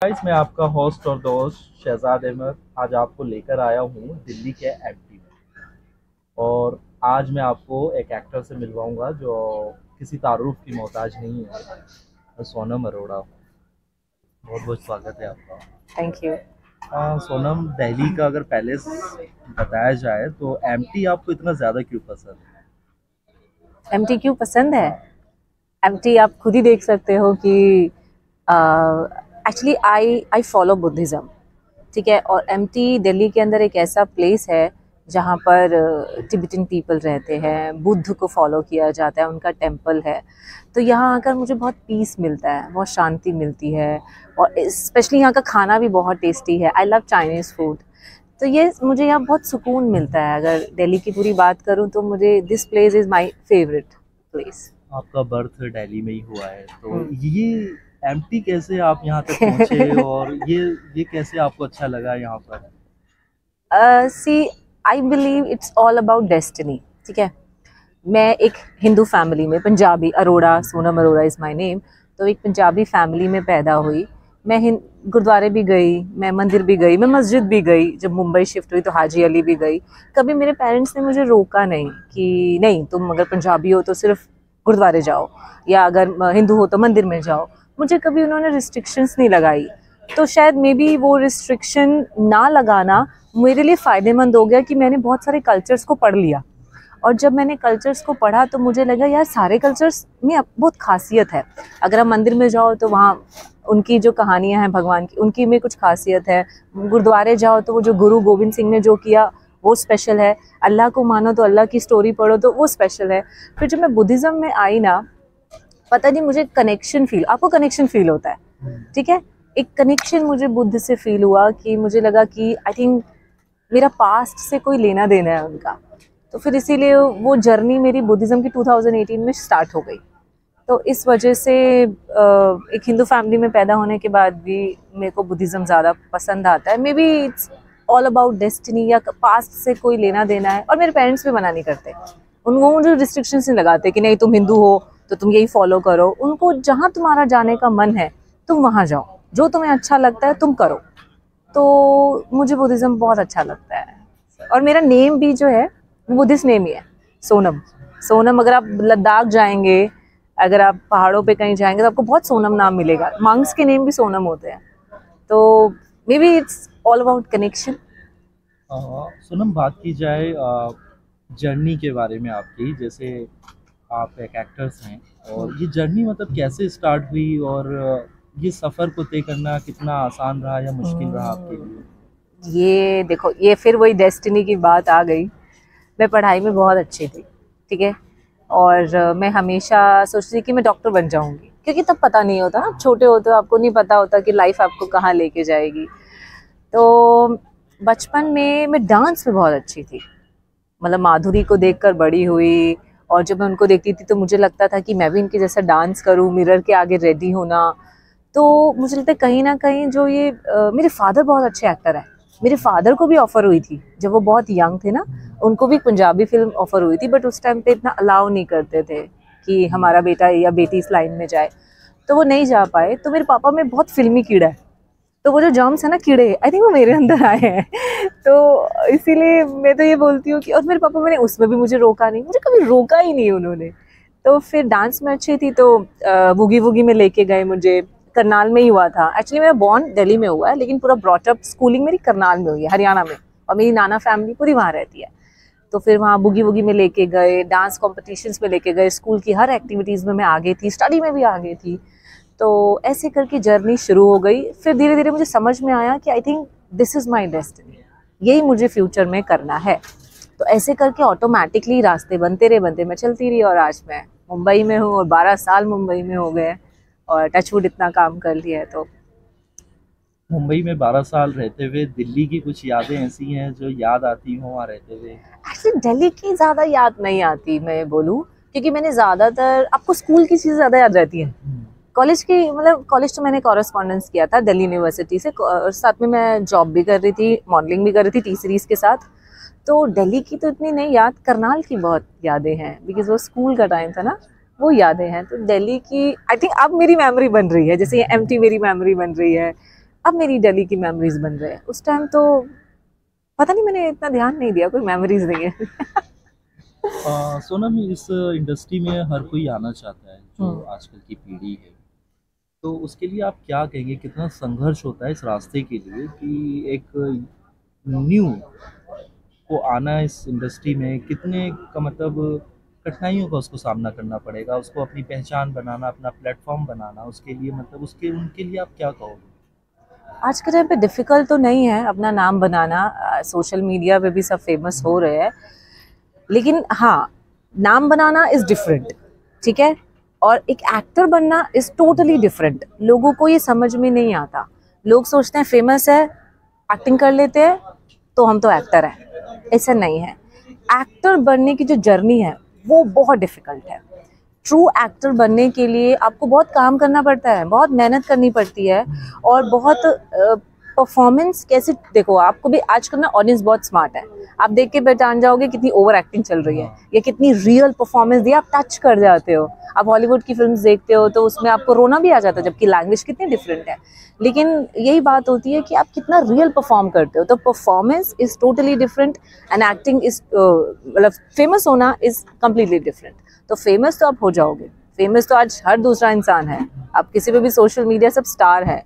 Guys, मैं आपका host और दोस्त शहजाद अहमद आज आपको लेकर आया हूँ दिल्ली के एमपी में। और आज मैं आपको एक एक्टर से मिलवाऊंगा जो किसी तारुफ की मोहताज नहीं है। मैं सोनम अरोड़ा। बहुत बहुत स्वागत है आपका। Thank you. सोनम, दिल्ली का अगर पैलेस बताया जाए तो एमटी आपको इतना ज़्यादा क्यों पसंद है? एमटी क्यों पसंद है? एमटी आप खुद ही देख सकते हो कि actually I I follow Buddhism. ठीक है, और एमटी दिल्ली के अंदर एक ऐसा प्लेस है जहाँ पर टिबेटन पीपल रहते हैं, बुद्ध को फॉलो किया जाता है, उनका टेम्पल है। तो यहाँ आकर मुझे बहुत पीस मिलता है, बहुत शांति मिलती है। और स्पेशली यहाँ का खाना भी बहुत टेस्टी है। I love Chinese food. तो ये मुझे यहाँ बहुत सुकून मिलता है। अगर दिल्ली की पूरी बात करूँ तो मुझे this place is my favourite place. आपका बर्थ दिल्ली में ही हुआ है, तो ये एमटी कैसे आप यहाँ तक पहुँचे और ये कैसे आपको अच्छा लगा यहाँ पर? See, I believe it's all about destiny. ठीक है, मैं एक हिंदू फैमिली में, Punjabi, Arora, Sonam Arora is my name. तो एक पंजाबी फैमिली में पैदा हुई। मैं गुरुद्वारे भी गई, मैं मंदिर भी गई, मैं मस्जिद भी गई। जब मुंबई शिफ्ट हुई तो हाजी अली भी गई। कभी मेरे पेरेंट्स ने मुझे रोका नहीं कि नहीं, तुम अगर पंजाबी हो तो सिर्फ गुरुद्वारे जाओ, या अगर हिंदू हो तो मंदिर में जाओ। मुझे कभी उन्होंने रिस्ट्रिक्शंस नहीं लगाई। तो शायद मे बी वो रिस्ट्रिक्शन ना लगाना मेरे लिए फ़ायदेमंद हो गया कि मैंने बहुत सारे कल्चर्स को पढ़ लिया। और जब मैंने कल्चर्स को पढ़ा तो मुझे लगा यार, सारे कल्चर्स में बहुत खासियत है। अगर आप मंदिर में जाओ तो वहाँ उनकी जो कहानियाँ हैं भगवान की, उनकी में कुछ खासियत है। गुरुद्वारे जाओ तो वो जो गुरु गोविंद सिंह ने जो किया वो स्पेशल है। अल्लाह को मानो तो अल्लाह की स्टोरी पढ़ो तो वो स्पेशल है। फिर जब मैं बुद्धिज़्म में आई ना, पता नहीं मुझे कनेक्शन फील, आपको कनेक्शन फील होता है, ठीक है, एक कनेक्शन मुझे बुद्ध से फील हुआ कि मुझे लगा कि आई थिंक मेरा पास्ट से कोई लेना देना है उनका। तो फिर इसीलिए वो जर्नी मेरी बुद्धिज़्म की 2018 में स्टार्ट हो गई। तो इस वजह से एक हिंदू फैमिली में पैदा होने के बाद भी मेरे को बुद्धिज़्म ज़्यादा पसंद आता है। May be it's all about destiny, या पास्ट से कोई लेना देना है। और मेरे पेरेंट्स भी मना नहीं करते, उनको मुझे रिस्ट्रिक्शंस नहीं लगाते कि नहीं तुम हिंदू हो तो तुम यही फॉलो करो। उनको जहाँ तुम्हारा जाने का मन है तुम वहाँ जाओ, जो तुम्हें अच्छा लगता है तुम करो। तो मुझे बुद्धिज़्म बहुत अच्छा लगता है। और मेरा नेम भी जो है वो बुद्धिस्ट नेम ही है, सोनम। सोनम, अगर आप लद्दाख जाएंगे, अगर आप पहाड़ों पे कहीं जाएंगे तो आपको बहुत सोनम नाम मिलेगा। मंक्स के नेम भी सोनम होते हैं। तो may be it's all about connection. Sonam, बात की जाए जर्नी के बारे में आपकी, जैसे आप एक एक्टर्स हैं, और ये जर्नी मतलब कैसे स्टार्ट हुई, और ये सफ़र को तय करना कितना आसान रहा या मुश्किल रहा आपके लिए? ये देखो, ये फिर वही डेस्टिनी की बात आ गई। मैं पढ़ाई में बहुत अच्छी थी, ठीक है, और मैं हमेशा सोचती थी कि मैं डॉक्टर बन जाऊंगी, क्योंकि तब पता नहीं होता ना, छोटे होते हो आपको नहीं पता होता कि लाइफ आपको कहाँ लेके जाएगी। तो बचपन में मैं डांस में बहुत अच्छी थी। मतलब माधुरी को देखकर बड़ी हुई, और जब मैं उनको देखती थी तो मुझे लगता था कि मैं भी इनके जैसा डांस करूं, मिरर के आगे रेडी होना। तो मुझे लगता है कहीं ना कहीं जो ये मेरे फादर बहुत अच्छे एक्टर हैं। मेरे फादर को भी ऑफर हुई थी जब वो बहुत यंग थे ना, उनको भी पंजाबी फिल्म ऑफर हुई थी, बट उस टाइम पे इतना अलाउ नहीं करते थे कि हमारा बेटा या बेटी इस लाइन में जाए। तो वो नहीं जा पाए। तो मेरे पापा में बहुत फिल्मी कीड़ा है, तो वो जो जर्म्स है ना, कीड़े, आई थिंक वो मेरे अंदर आए हैं। तो इसीलिए मैं तो ये बोलती हूँ कि, और मेरे पापा, मैंने उसमें भी मुझे रोका नहीं, मुझे कभी रोका ही नहीं उन्होंने। तो फिर डांस में अच्छी थी तो वूगी वूगी में लेके गए मुझे। करनाल में ही हुआ था। एक्चुअली मेरा बॉर्न दिल्ली में हुआ है, लेकिन पूरा ब्रॉटअप स्कूलिंग मेरी करनाल में हुई है, हरियाणा में। और मेरी नाना फैमिली पूरी वहाँ रहती है। तो फिर वहाँ बुगी वुगी में लेके गए, डांस कॉम्पिटिशन्स में लेके गए, स्कूल की हर एक्टिविटीज़ में मैं आगे थी, स्टडी में भी आगे थी। तो ऐसे करके जर्नी शुरू हो गई। फिर धीरे धीरे मुझे समझ में आया कि I think this is my destiny, यही मुझे फ्यूचर में करना है। तो ऐसे करके ऑटोमेटिकली रास्ते बनते मैं चलती रही, और आज मैं मुंबई में हूँ, और 12 साल मुंबई में हो गए, और टचवुड इतना काम कर लिया है। तो मुंबई में 12 साल रहते हुए दिल्ली की कुछ यादें ऐसी हैं जो याद आती हों वहाँ रहते हुए? एक्चुअली दिल्ली की ज़्यादा याद नहीं आती, मैं बोलूँ, क्योंकि मैंने ज़्यादातर, आपको स्कूल की चीज़ ज़्यादा याद रहती है। कॉलेज की, मतलब कॉलेज तो मैंने कॉरेस्पॉन्डेंस किया था दिल्ली यूनिवर्सिटी से, और साथ में मैं जॉब भी कर रही थी, मॉडलिंग भी कर रही थी टी सीरीज़ के साथ। तो दिल्ली की तो इतनी नहीं याद, करनाल की बहुत यादें हैं, बिकॉज वो स्कूल का टाइम था ना, वो यादें हैं। तो दिल्ली की आई थिंक अब मेरी मेमोरी बन रही है, जैसे ये एमटी मेरी मेमोरी बन रही है। अब मेरी दिल्ली की मेमोरीज बन रहे हैं। उस टाइम तो पता नहीं, मैंने इतना ध्यान नहीं दिया, कोई मेमोरीज नहीं है। सोनम, इस इंडस्ट्री में हर कोई आना चाहता है जो हम्म। आजकल की पीढ़ी है, तो उसके लिए आप क्या कहेंगे, कितना संघर्ष होता है इस रास्ते के लिए कि एक न्यू को आना इस इंडस्ट्री में, कितने का मतलब कठिनाइयों का उसको सामना करना पड़ेगा, उसको अपनी पहचान बनाना, अपना प्लेटफॉर्म बनाना, उसके लिए मतलब उसके उनके लिए आप क्या कहोगे? आज के टाइम पे डिफिकल्ट तो नहीं है अपना नाम बनाना, सोशल मीडिया पे भी सब फेमस हो रहे हैं, लेकिन हाँ, नाम बनाना इज डिफरेंट, ठीक है, और एक एक्टर बनना इज टोटली डिफरेंट। लोगों को ये समझ में नहीं आता। लोग सोचते हैं फेमस है, एक्टिंग कर लेते हैं तो हम तो एक्टर हैं। ऐसा नहीं है। एक्टर बनने की जो जर्नी है वो बहुत डिफिकल्ट है। ट्रू एक्टर बनने के लिए आपको बहुत काम करना पड़ता है, बहुत मेहनत करनी पड़ती है, और बहुत परफॉर्मेंस कैसे, देखो आपको भी आजकल ना ऑडियंस बहुत स्मार्ट है, आप देख के पहचान जाओगे कितनी ओवर एक्टिंग चल रही है या कितनी रियल परफॉर्मेंस दी, आप टच कर जाते हो। आप हॉलीवुड की फिल्म्स देखते हो तो उसमें आपको रोना भी आ जाता है, जबकि लैंग्वेज कितनी डिफरेंट है, लेकिन यही बात होती है कि आप कितना रियल परफॉर्म करते हो। तो performance is totally different and acting is, मतलब फेमस होना इज कम्प्लीटली डिफरेंट। तो फेमस तो आप हो जाओगे, फेमस तो आज हर दूसरा इंसान है, आप किसी पे भी सोशल मीडिया सब स्टार है,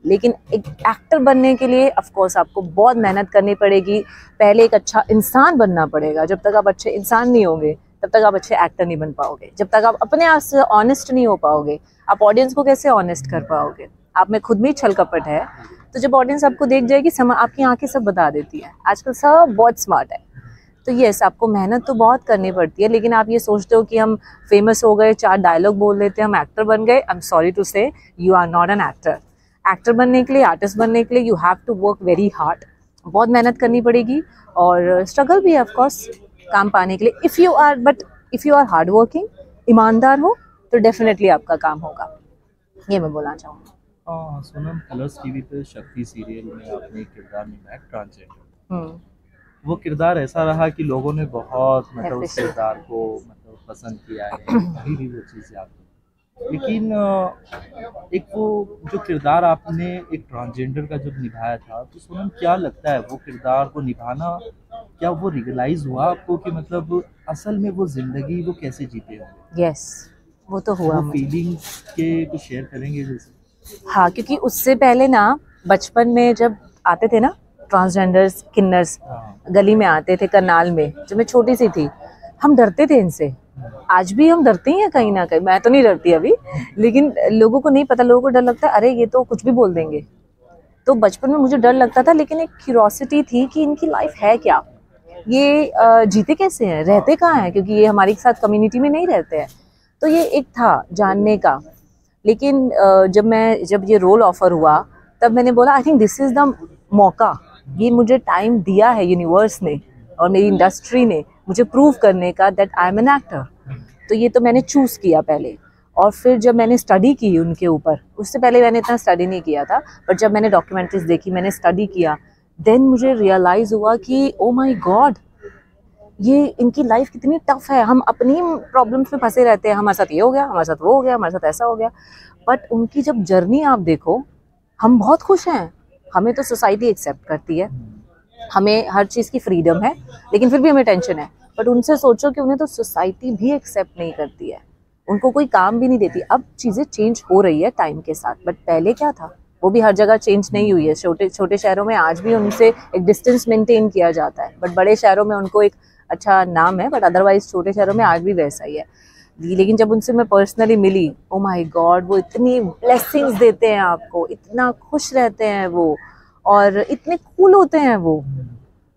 लेकिन एक एक्टर बनने के लिए ऑफ कोर्स आपको बहुत मेहनत करनी पड़ेगी। पहले एक अच्छा इंसान बनना पड़ेगा। जब तक आप अच्छे इंसान नहीं होंगे तब तक आप अच्छे एक्टर नहीं बन पाओगे। जब तक आप अपने आप से ऑनेस्ट नहीं हो पाओगे, आप ऑडियंस को कैसे ऑनेस्ट कर पाओगे? आप में खुद में छल कपट है, तो जब ऑडियंस आपको देख जाएगी, आपकी आंखें सब बता देती है। आजकल सब बहुत स्मार्ट है। तो यस, आपको मेहनत तो बहुत करनी पड़ती है, लेकिन आप ये सोचते हो कि हम फेमस हो गए, 4 डायलॉग बोल लेते हैं, हम एक्टर बन गए। I am sorry to say, you are not an actor. Actor बनने के लिए, आर्टिस्ट बनने के लिए you have to work very hard. बहुत मेहनत करनी पड़ेगी और स्ट्रगल भी है ऑफ कोर्स काम पाने के लिए। If you are hard working, ईमानदार हो, तो डेफिनेटली आपका काम होगा। ये मैं बोलना चाहूँगी। हाँ सोनम, कलर्स टीवी पे शक्ति सीरियल में आपने एक किरदार निभाया ट्रांसजेंडर। वो किरदार ऐसा रहा कि लोगों ने बहुत मतलब उस Appreciate. किरदार को मतलब पसंद किया है, अभी भी वो चीज़ याद है। लेकिन एक वो जो किरदार आपने एक ट्रांसजेंडर का जब निभाया था, तो सोनम क्या लगता है वो किरदार को निभाना, क्या वो रियलाइज हुआ आपको कि मतलब असल में वो जिंदगी वो कैसे जीते होंगे? यस, वो तो हुआ वो मुझे। फीलिंग्स के कुछ शेयर करेंगे जैसे? हाँ, क्योंकि उससे पहले ना, बचपन में जब आते थे ना ट्रांसजेंडर्स, किन्नर्स, हाँ। गली में आते थे करनाल में, जब मैं छोटी सी थी, हम डरते थे इनसे। आज भी हम डरते ही हैं कहीं ना कहीं। मैं तो नहीं डरती अभी, लेकिन लोगों को नहीं पता, लोगों को डर लगता है अरे ये तो कुछ भी बोल देंगे। तो बचपन में मुझे डर लगता था, लेकिन एक क्यूरोसिटी थी कि इनकी लाइफ है क्या, ये जीते कैसे हैं, रहते कहाँ हैं, क्योंकि ये हमारे साथ कम्युनिटी में नहीं रहते हैं। तो ये एक था जानने का। लेकिन जब ये रोल ऑफर हुआ, तब मैंने बोला I think this is the मौका, ये मुझे टाइम दिया है यूनिवर्स ने और मेरी इंडस्ट्री ने मुझे प्रूव करने का that I am an actor. तो ये तो मैंने चूज़ किया पहले, और फिर जब मैंने स्टडी की उनके ऊपर, उससे पहले मैंने इतना स्टडी नहीं किया था, बट जब मैंने डॉक्यूमेंट्रीज देखी, मैंने स्टडी किया, देन मुझे रियलाइज़ हुआ कि ओ माय गॉड, ये इनकी लाइफ कितनी टफ है। हम अपनी प्रॉब्लम्स में फंसे रहते हैं, हमारे साथ ये हो गया, हमारे साथ वो हो गया, हमारे साथ ऐसा हो गया। बट उनकी जब जर्नी आप देखो, हम बहुत खुश हैं। हमें तो सोसाइटी एक्सेप्ट करती है, हमें हर चीज़ की फ्रीडम है, लेकिन फिर भी हमें टेंशन है। बट उनसे सोचो कि उन्हें तो सोसाइटी भी एक्सेप्ट नहीं करती है, उनको कोई काम भी नहीं देती। अब चीज़ें चेंज हो रही है टाइम के साथ, बट पहले क्या था, वो भी हर जगह चेंज नहीं हुई है। छोटे छोटे शहरों में आज भी उनसे एक डिस्टेंस मेंटेन किया जाता है, बट बड़े शहरों में उनको एक अच्छा नाम है, बट अदरवाइज छोटे शहरों में आज भी वैसा ही है। लेकिन जब उनसे मैं पर्सनली मिली, ओ माय गॉड, वो इतनी ब्लेसिंग्स देते हैं आपको, इतना खुश रहते हैं वो, और इतने कूल होते हैं वो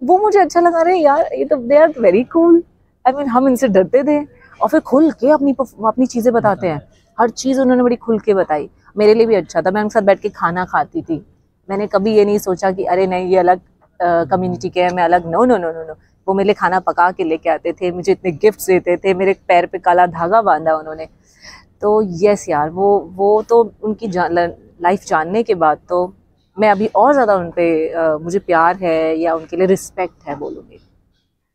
मुझे अच्छा लगा। रहे यार, ये तो they are very cool. I mean, हम इनसे डरते थे और फिर खुल के अपनी चीज़ें बताते हैं। हर चीज़ उन्होंने बड़ी खुल के बताई। मेरे लिए भी अच्छा था, मैं उनके साथ बैठ के खाना खाती थी। मैंने कभी ये नहीं सोचा कि अरे नहीं, ये अलग कम्युनिटी के हैं, मैं अलग। No no no no no, वो मेरे लिए खाना पका के लेके आते थे, मुझे इतने गिफ्ट्स देते थे, मेरे पैर पे काला धागा बांधा उन्होंने। तो यस यार, वो तो उनकी लाइफ जानने के बाद तो मैं अभी और ज़्यादा उन पे मुझे प्यार है या उनके लिए रिस्पेक्ट है बोलूँगी।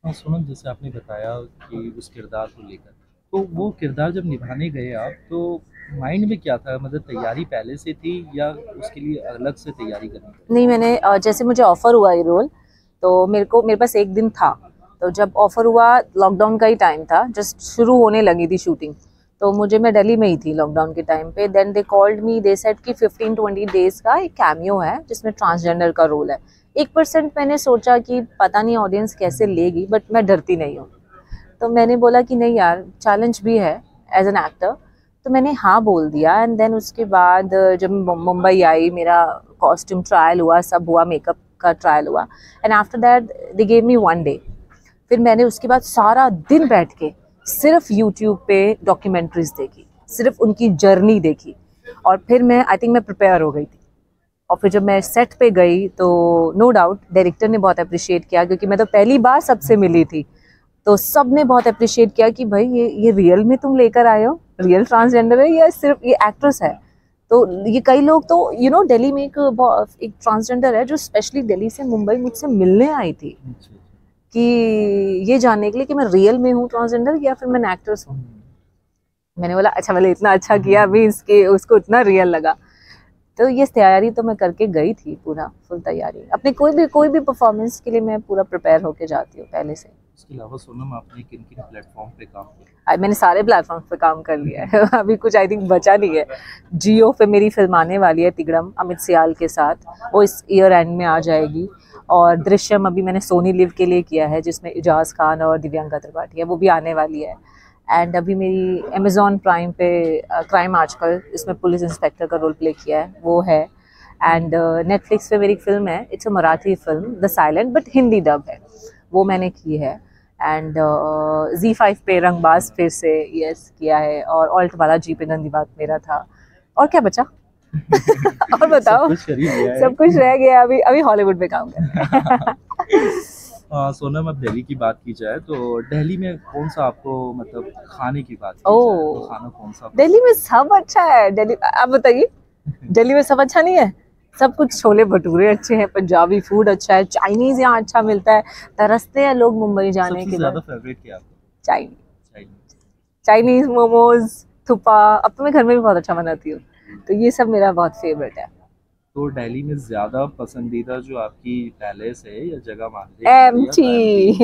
हाँ सोनम, जैसे आपने बताया कि उस किरदार को लेकर तो वो किरदार जब निभाने गए आप, तो माइंड में क्या था? मतलब तैयारी पहले से थी या उसके लिए अलग से तैयारी करनी पड़ी? नहीं, मैंने जैसे मुझे ऑफर हुआ ये रोल, तो मेरे पास एक दिन था। तो जब ऑफर हुआ, लॉकडाउन का ही टाइम था, जस्ट शुरू होने लगी थी शूटिंग। तो मैं दिल्ली में ही थी लॉकडाउन के टाइम पे। Then they called me, they said कि 15-20 डेज का एक कैमियो है जिसमें ट्रांसजेंडर का रोल है। 1% मैंने सोचा कि पता नहीं ऑडियंस कैसे लेगी, बट मैं डरती नहीं हूँ। तो मैंने बोला कि नहीं यार, चैलेंज भी है एज एन एक्टर। तो मैंने हाँ बोल दिया। एंड देन उसके बाद जब मुंबई आई, मेरा कॉस्ट्यूम ट्रायल हुआ, सब हुआ, मेकअप का ट्रायल हुआ। And after that they gave me 1 day. फिर मैंने उसके बाद सारा दिन बैठ के सिर्फ यूट्यूब पे डॉक्यूमेंट्रीज देखी, सिर्फ उनकी जर्नी देखी। और फिर आई थिंक मैं प्रिपेयर हो गई थी। और फिर जब मैं सेट पे गई तो नो डाउट डायरेक्टर ने बहुत अप्रिशिएट किया, क्योंकि मैं तो पहली बार सबसे मिली थी। तो सब ने बहुत अप्रिशिएट किया कि भाई ये रियल में तुम लेकर आए हो, रियल ट्रांसजेंडर है या सिर्फ ये एक्ट्रेस है। तो ये कई लोग तो दिल्ली में एक ट्रांसजेंडर है जो स्पेशली दिल्ली से मुंबई मुझसे मिलने आई थी, कि ये जानने के लिए कि मैं रियल में हूँ ट्रांसजेंडर या फिर मैं एक्ट्रेस हूँ। मैंने बोला अच्छा, मैंने इतना अच्छा किया, अभी इसके उसको इतना रियल लगा। तो ये तैयारी तो मैं करके गई थी, पूरा फुल तैयारी। अपने कोई भी परफॉर्मेंस के लिए मैं पूरा प्रिपेयर होके जाती हूँ पहले से। इसके अलावा सोनम, आपने किन किन प्लेटफॉर्म पे काम किया? मैंने सारे प्लेटफॉर्म पे काम कर लिया है। अभी कुछ आई थिंक बचा नहीं है। जियो पे मेरी फिल्म आने वाली है, तिगड़म, अमित सियाल के साथ, वो इस ईयर एंड में आ जाएगी। और दृश्यम अभी मैंने सोनी लिव के लिए किया है, जिसमें इजाज खान और दिव्यांका त्रिपाठी है, वो भी आने वाली है। एंड अभी मेरी अमेजॉन प्राइम पे क्राइम आजकल, इसमें पुलिस इंस्पेक्टर का रोल प्ले किया है, वो है। एंड नेटफ्लिक्स पे मेरी फिल्म है, it's a Marathi film, the silent, but Hindi dub है, वो मैंने की है। एंड Z5 पे रंगबाज फिर से यस किया है। और ऑल्ट वाला जी पे गंदी बात मेरा था। और क्या बचा? और बताओ। सब कुछ रह गया। अभी हॉलीवुड पे काम कर रहे हैं। सोनम, अब दिल्ली की बात की जाए तो दिल्ली में कौन सा आपको, मतलब खाने की बात की जाए तो खाना कौन सा? दिल्ली में सब अच्छा है। दिल्ली, आप बताइए, दिल्ली में सब अच्छा नहीं है? सब कुछ, छोले भटूरे अच्छे हैं, पंजाबी फूड अच्छा है, चाइनीज यहाँ अच्छा मिलता है। तरसते हैं लोग मुंबई जाने के लिए। ज्यादा फेवरेट क्या आपका? Chinese, Chinese momos, thukpa. अब तो मैं घर में भी बहुत अच्छा बनाती हूँ, तो ये सब मेरा बहुत फेवरेट है। तो दिल्ली में ज्यादा पसंदीदा जो आपकी पैलेस है या जगह मान एमटी।